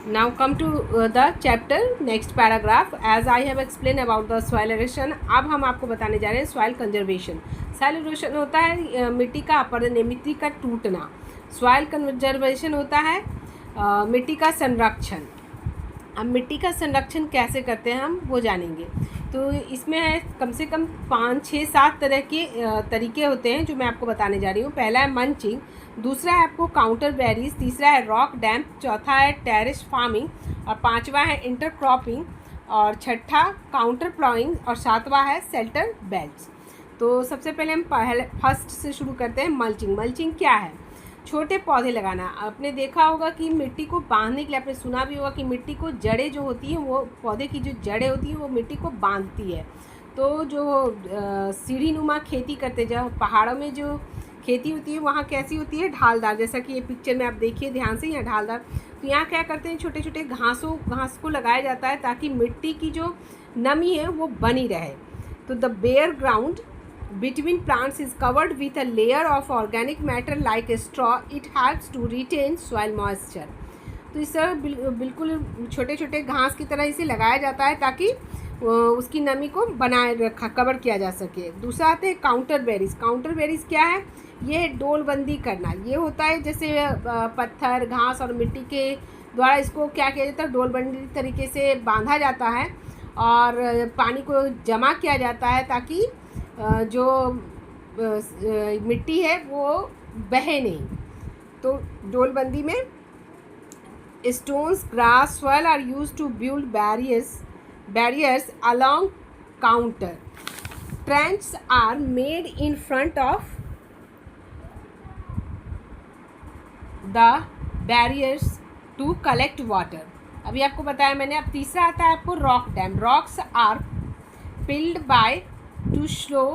Now come to the chapter next paragraph. As I have explained about the soil erosion, अब हम आपको बताने जा रहे हैं soil conservation. Soil erosion होता है मिट्टी का अपरदन, मिट्टी का टूटना. Soil conservation होता है मिट्टी का संरक्षण. अब मिट्टी का संरक्षण कैसे करते हैं हम वो जानेंगे. तो इसमें है कम से कम 5, 6, 7 तरह के तरीके होते हैं जो मैं आपको बताने जा रही हूँ. पहला है मल्चिंग, दूसरा है आपको काउंटर बेरीज, तीसरा है रॉक डैम्प, चौथा है टेरेस फार्मिंग और पांचवा है इंटरक्रॉपिंग और छठा काउंटर प्लॉइंग और सातवां है शेल्टर बेल्ट्स. तो सबसे पहले हम फर्स्ट से शुरू करते हैं. मल्चिंग. मल्चिंग क्या है? छोटे पौधे लगाना. आपने देखा होगा कि मिट्टी को बांधने के लिए, आपने सुना भी होगा कि मिट्टी को जड़ें जो होती हैं वो पौधे की जो जड़ें होती हैं वो मिट्टी को बांधती है. तो जो सीढ़ी नुमा खेती करते, जब पहाड़ों में जो खेती होती है वहाँ कैसी होती है? ढालदार. जैसा कि ये पिक्चर में आप देखिए ध्यान से, यहाँ ढालदार. तो यहाँ क्या करते हैं, छोटे छोटे घास को लगाया जाता है ताकि मिट्टी की जो नमी है वो बनी रहे. तो the bare ground between plants is covered with a layer of organic matter like a straw. It helps to retain soil moisture. तो इस तरह बिल्कुल छोटे छोटे घास की तरह इसे लगाया जाता है ताकि उसकी नमी को बनाए रखा, कवर किया जा सके. दूसरा आते हैं काउंटर बेरीज. काउंटर बेरीज क्या है? ये है डोलबंदी करना. ये होता है जैसे पत्थर, घास और मिट्टी के द्वारा इसको क्या किया जाता है, डोलबंदी तरीके से बांधा जाता है और पानी को जमा किया जाता है ताकि जो मिट्टी है वो बहे नहीं. तो डोलबंदी में stones, grass, soil are used to build barriers along counter. Trenches are made in front of the barriers to collect water. अभी आपको बताया मैंने. अब तीसरा आता है आपको rock dam. Rocks are filled by to slow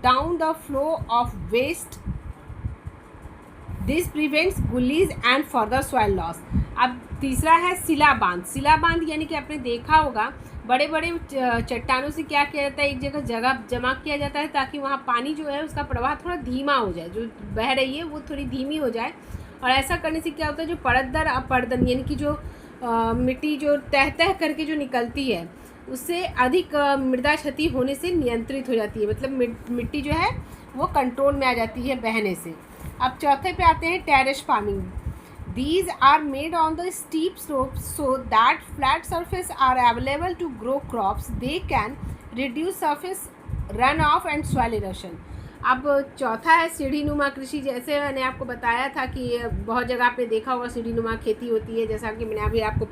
down the flow of waste. This prevents gullies and further soil loss. अब तीसरा है सिला बांध. सिला बांध यानी कि आपने देखा होगा बड़े बड़े चट्टानों से क्या किया जाता है, एक जगह जमा किया जाता है ताकि वहाँ पानी जो है उसका प्रवाह थोड़ा धीमा हो जाए, जो बह रही है वो थोड़ी धीमी हो जाए. और ऐसा करने से क्या होता है, जो परतदर अपरदन यानी कि जो मिट्टी जो तह तह करके जो निकलती है उससे अधिक मृदा क्षति होने से नियंत्रित हो जाती है. मतलब मिट्टी जो है वो कंट्रोल में आ जाती है बहने से. अब चौथे पे आते हैं terrace farming. These are made on the steep slopes so that flat surface are available to grow crops. They can reduce surface runoff and soil erosion. अब चौथा है सीढ़ी नुमा कृषि. जैसे मैंने आपको बताया था कि बहुत जगह आपने देखा होगा सीढ़ी नुमा खेती होती है, जैसा कि मैंने अभी आपको